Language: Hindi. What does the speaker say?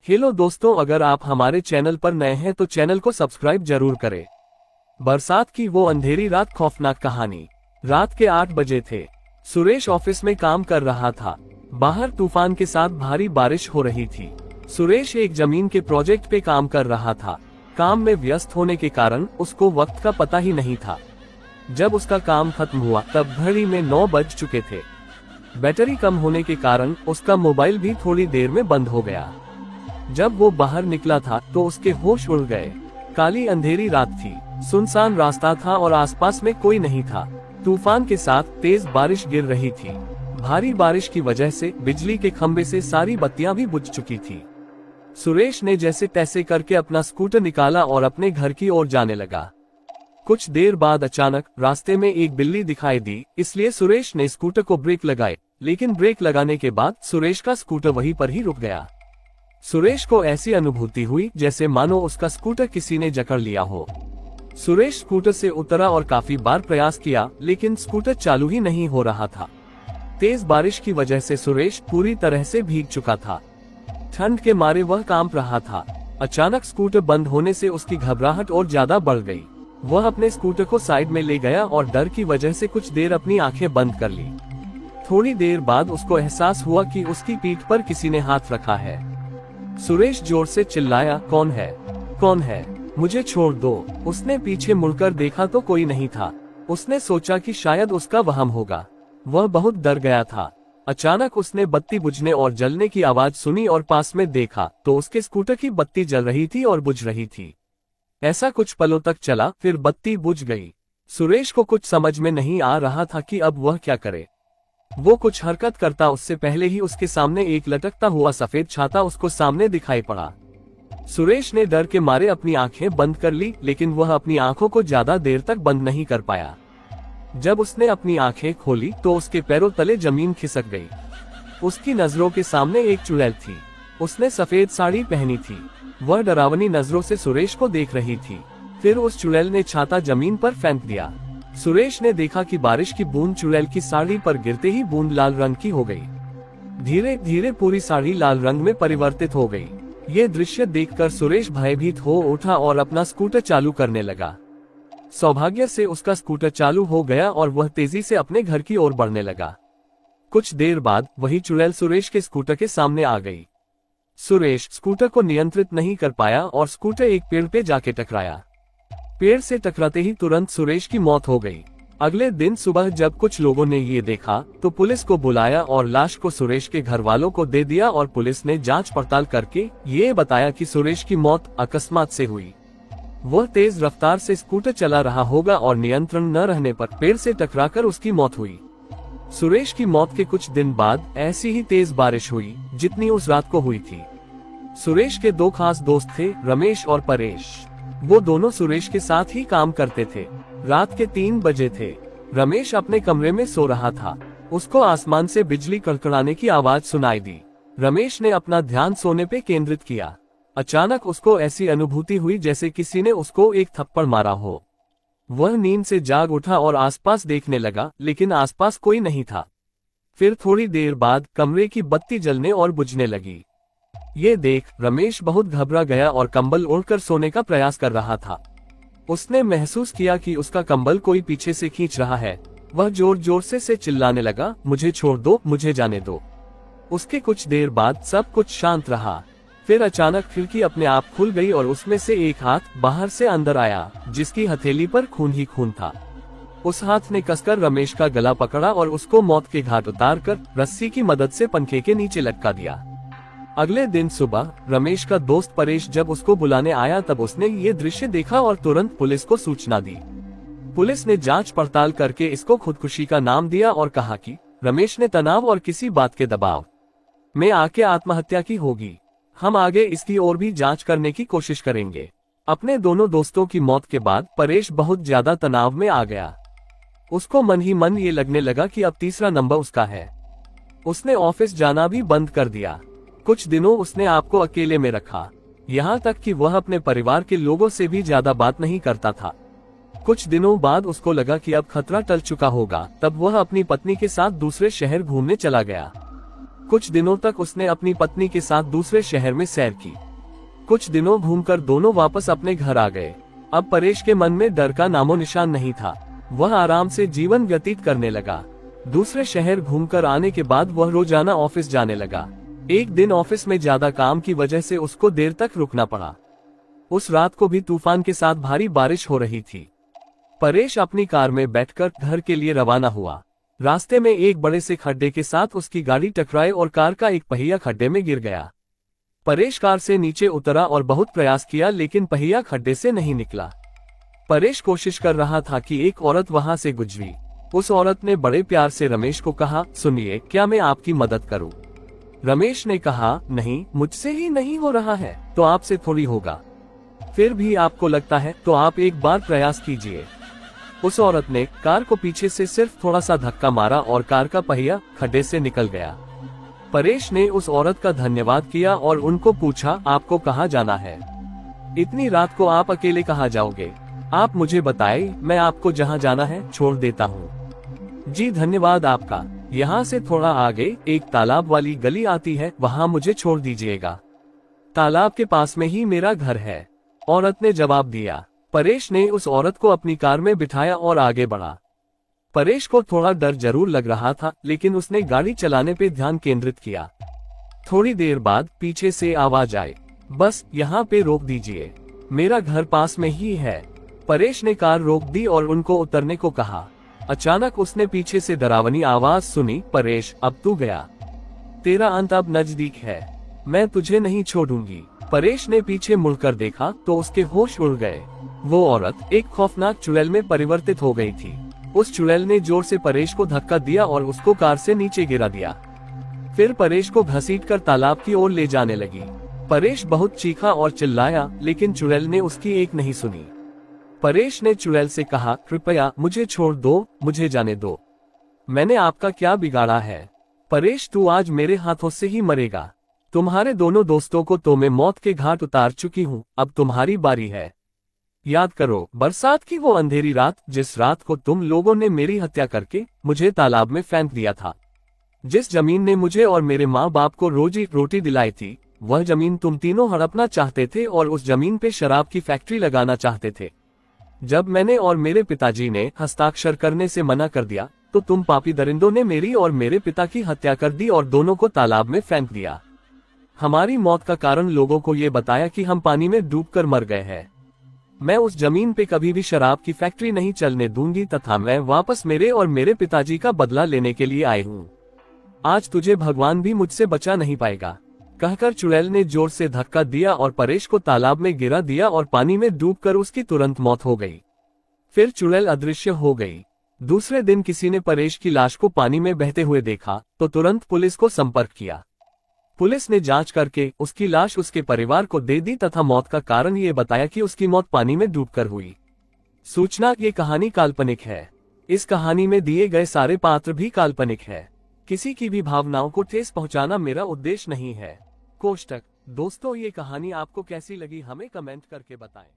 हेलो दोस्तों, अगर आप हमारे चैनल पर नए हैं तो चैनल को सब्सक्राइब जरूर करें। बरसात की वो अंधेरी रात, खौफनाक कहानी। रात के 8 बजे थे। सुरेश ऑफिस में काम कर रहा था। बाहर तूफान के साथ भारी बारिश हो रही थी। सुरेश एक जमीन के प्रोजेक्ट पे काम कर रहा था। काम में व्यस्त होने के कारण उसको वक्त का पता ही नहीं था। जब उसका काम खत्म हुआ तब घड़ी में 9 बज चुके थे। बैटरी कम होने के कारण उसका मोबाइल भी थोड़ी देर में बंद हो गया। जब वो बाहर निकला था तो उसके होश उड़ गए। काली अंधेरी रात थी, सुनसान रास्ता था और आसपास में कोई नहीं था। तूफान के साथ तेज बारिश गिर रही थी। भारी बारिश की वजह से बिजली के खंभे से सारी बत्तियां भी बुझ चुकी थी। सुरेश ने जैसे तैसे करके अपना स्कूटर निकाला और अपने घर की ओर जाने लगा। कुछ देर बाद अचानक रास्ते में एक बिल्ली दिखाई दी, इसलिए सुरेश ने स्कूटर को ब्रेक लगाए, लेकिन ब्रेक लगाने के बाद सुरेश का स्कूटर वहीं पर ही रुक गया। सुरेश को ऐसी अनुभूति हुई जैसे मानो उसका स्कूटर किसी ने जकड़ लिया हो। सुरेश स्कूटर से उतरा और काफी बार प्रयास किया, लेकिन स्कूटर चालू ही नहीं हो रहा था। तेज बारिश की वजह से सुरेश पूरी तरह से भीग चुका था। ठंड के मारे वह कांप रहा था। अचानक स्कूटर बंद होने से उसकी घबराहट और ज्यादा बढ़ गई। वह अपने स्कूटर को साइड में ले गया और डर की वजह से कुछ देर अपनी आंखें बंद कर ली। थोड़ी देर बाद उसको एहसास हुआ कि उसकी पीठ पर किसी ने हाथ रखा है। सुरेश जोर से चिल्लाया, कौन है? कौन है? मुझे छोड़ दो। उसने पीछे मुड़कर देखा तो कोई नहीं था। उसने सोचा कि शायद उसका वहम होगा। वह बहुत डर गया था। अचानक उसने बत्ती बुझने और जलने की आवाज सुनी और पास में देखा तो उसके स्कूटर की बत्ती जल रही थी और बुझ रही थी। ऐसा कुछ पलों तक चला, फिर बत्ती बुझ गई। सुरेश को कुछ समझ में नहीं आ रहा था कि अब वह क्या करे। वो कुछ हरकत करता उससे पहले ही उसके सामने एक लटकता हुआ सफेद छाता उसको सामने दिखाई पड़ा। सुरेश ने डर के मारे अपनी आंखें बंद कर ली, लेकिन वह अपनी आंखों को ज्यादा देर तक बंद नहीं कर पाया। जब उसने अपनी आंखें खोली तो उसके पैरों तले जमीन खिसक गई। उसकी नजरों के सामने एक चुड़ैल थी। उसने सफेद साड़ी पहनी थी। वह डरावनी नजरों से सुरेश को देख रही थी। फिर उस चुड़ैल ने छाता जमीन पर फेंक दिया। सुरेश ने देखा कि बारिश की बूंद चुड़ैल की साड़ी पर गिरते ही बूंद लाल रंग की हो गई। धीरे धीरे पूरी साड़ी लाल रंग में परिवर्तित हो गई। ये दृश्य देखकर सुरेश भयभीत हो उठा और अपना स्कूटर चालू करने लगा। सौभाग्य से उसका स्कूटर चालू हो गया और वह तेजी से अपने घर की ओर बढ़ने लगा। कुछ देर बाद वही चुड़ैल सुरेश के स्कूटर के सामने आ गई। सुरेश स्कूटर को नियंत्रित नहीं कर पाया और स्कूटर एक पेड़ पे जाके टकराया। पेड़ से टकराते ही तुरंत सुरेश की मौत हो गई। अगले दिन सुबह जब कुछ लोगों ने ये देखा तो पुलिस को बुलाया और लाश को सुरेश के घर वालों को दे दिया और पुलिस ने जांच पड़ताल करके ये बताया कि सुरेश की मौत अकस्मात से हुई। वह तेज रफ्तार से स्कूटर चला रहा होगा और नियंत्रण न रहने पर पेड़ से टकराकर उसकी मौत हुई। सुरेश की मौत के कुछ दिन बाद ऐसी ही तेज बारिश हुई जितनी उस रात को हुई थी। सुरेश के 2 खास दोस्त थे, रमेश और परेश। वो दोनों सुरेश के साथ ही काम करते थे। रात के 3 बजे थे। रमेश अपने कमरे में सो रहा था। उसको आसमान से बिजली कड़कड़ाने की आवाज सुनाई दी। रमेश ने अपना ध्यान सोने पे केंद्रित किया। अचानक उसको ऐसी अनुभूति हुई जैसे किसी ने उसको एक थप्पड़ मारा हो। वह नींद से जाग उठा और आसपास देखने लगा, लेकिन आसपास कोई नहीं था। फिर थोड़ी देर बाद कमरे की बत्ती जलने और बुझने लगी। ये देख रमेश बहुत घबरा गया और कंबल ओढ़कर सोने का प्रयास कर रहा था। उसने महसूस किया कि उसका कंबल कोई पीछे से खींच रहा है। वह जोर जोर से चिल्लाने लगा, मुझे छोड़ दो, मुझे जाने दो। उसके कुछ देर बाद सब कुछ शांत रहा। फिर अचानक खिड़की अपने आप खुल गई और उसमें से एक हाथ बाहर से अंदर आया, जिसकी हथेली पर खून ही खून था। उस हाथ ने कसकर रमेश का गला पकड़ा और उसको मौत के घाट उतारकर रस्सी की मदद से पंखे के नीचे लटका दिया। अगले दिन सुबह रमेश का दोस्त परेश जब उसको बुलाने आया तब उसने ये दृश्य देखा और तुरंत पुलिस को सूचना दी। पुलिस ने जांच पड़ताल करके इसको खुदकुशी का नाम दिया और कहा कि रमेश ने तनाव और किसी बात के दबाव में आके आत्महत्या की होगी। हम आगे इसकी और भी जांच करने की कोशिश करेंगे। अपने दोनों दोस्तों की मौत के बाद परेश बहुत ज्यादा तनाव में आ गया। उसको मन ही मन ये लगने लगा कि अब तीसरा नंबर उसका है। उसने ऑफिस जाना भी बंद कर दिया। कुछ दिनों उसने आपको अकेले में रखा, यहाँ तक कि वह अपने परिवार के लोगों से भी ज्यादा बात नहीं करता था। कुछ दिनों बाद उसको लगा कि अब खतरा टल चुका होगा, तब वह अपनी पत्नी के साथ दूसरे शहर घूमने चला गया। कुछ दिनों तक उसने अपनी पत्नी के साथ दूसरे शहर में सैर की। कुछ दिनों घूमकर दोनों वापस अपने घर आ गए। अब परेश के मन में डर का नामो निशान नहीं था। वह आराम से जीवन व्यतीत करने लगा। दूसरे शहर घूमकर आने के बाद वह रोजाना ऑफिस जाने लगा। एक दिन ऑफिस में ज्यादा काम की वजह से उसको देर तक रुकना पड़ा। उस रात को भी तूफान के साथ भारी बारिश हो रही थी। परेश अपनी कार में बैठकर घर के लिए रवाना हुआ। रास्ते में एक बड़े से खड्डे के साथ उसकी गाड़ी टकराई और कार का एक पहिया खड्डे में गिर गया। परेश कार से नीचे उतरा और बहुत प्रयास किया, लेकिन पहिया खड्डे से नहीं निकला। परेश कोशिश कर रहा था कि एक औरत वहां से गुजरी। उस औरत ने बड़े प्यार से रमेश को कहा, सुनिए, क्या मैं आपकी मदद करूं? रमेश ने कहा, नहीं, मुझसे ही नहीं हो रहा है तो आपसे थोड़ी होगा। फिर भी आपको लगता है तो आप एक बार प्रयास कीजिए। उस औरत ने कार को पीछे से सिर्फ थोड़ा सा धक्का मारा और कार का पहिया खड्डे से निकल गया। परेश ने उस औरत का धन्यवाद किया और उनको पूछा, आपको कहाँ जाना है? इतनी रात को आप अकेले कहाँ जाओगे? आप मुझे बताएं, मैं आपको जहाँ जाना है छोड़ देता हूँ। जी धन्यवाद आपका। यहाँ से थोड़ा आगे एक तालाब वाली गली आती है, वहाँ मुझे छोड़ दीजिएगा। तालाब के पास में ही मेरा घर है, औरत ने जवाब दिया। परेश ने उस औरत को अपनी कार में बिठाया और आगे बढ़ा। परेश को थोड़ा डर जरूर लग रहा था, लेकिन उसने गाड़ी चलाने पे ध्यान केंद्रित किया। थोड़ी देर बाद पीछे से आवाज आई, बस यहाँ पे रोक दीजिए, मेरा घर पास में ही है। परेश ने कार रोक दी और उनको उतरने को कहा। अचानक उसने पीछे से डरावनी आवाज सुनी, परेश, अब तू गया, तेरा अंत अब नजदीक है, मैं तुझे नहीं छोड़ूंगी। परेश ने पीछे मुड़कर देखा तो उसके होश उड़ गए। वो औरत एक खौफनाक चुड़ैल में परिवर्तित हो गई थी। उस चुड़ैल ने जोर से परेश को धक्का दिया और उसको कार से नीचे गिरा दिया। फिर परेश को घसीटकर तालाब की ओर ले जाने लगी। परेश बहुत चीखा और चिल्लाया, लेकिन चुड़ैल ने उसकी एक नहीं सुनी। परेश ने चुड़ैल से कहा, कृपया मुझे छोड़ दो, मुझे जाने दो, मैंने आपका क्या बिगाड़ा है? परेश, तू आज मेरे हाथों से ही मरेगा। तुम्हारे दोनों दोस्तों को तो मैं मौत के घाट उतार चुकी हूँ, अब तुम्हारी बारी है। याद करो बरसात की वो अंधेरी रात, जिस रात को तुम लोगों ने मेरी हत्या करके मुझे तालाब में फेंक दिया था। जिस जमीन ने मुझे और मेरे माँ बाप को रोजी रोटी दिलाई थी, वह जमीन तुम तीनों हड़पना चाहते थे और उस जमीन पे शराब की फैक्ट्री लगाना चाहते थे। जब मैंने और मेरे पिताजी ने हस्ताक्षर करने से मना कर दिया, तो तुम पापी दरिंदों ने मेरी और मेरे पिता की हत्या कर दी और दोनों को तालाब में फेंक दिया। हमारी मौत का कारण लोगों को ये बताया कि हम पानी में डूबकर मर गए हैं। मैं उस जमीन पे कभी भी शराब की फैक्ट्री नहीं चलने दूंगी तथा मैं वापस मेरे और मेरे पिताजी का बदला लेने के लिए आई हूँ। आज तुझे भगवान भी मुझसे बचा नहीं पाएगा, कहकर चुड़ैल ने जोर से धक्का दिया और परेश को तालाब में गिरा दिया और पानी में डूबकर उसकी तुरंत मौत हो गई। फिर चुड़ैल अदृश्य हो गई। दूसरे दिन किसी ने परेश की लाश को पानी में बहते हुए देखा तो तुरंत पुलिस को संपर्क किया। पुलिस ने जांच करके उसकी लाश उसके परिवार को दे दी तथा मौत का कारण ये बताया कि उसकी मौत पानी में डूबकर हुई। सूचना, ये कहानी काल्पनिक है। इस कहानी में दिए गए सारे पात्र भी काल्पनिक है। किसी की भी भावनाओं को ठेस पहुंचाना मेरा उद्देश्य नहीं है। कोष्टक। दोस्तों, ये कहानी आपको कैसी लगी हमें कमेंट करके बताएं।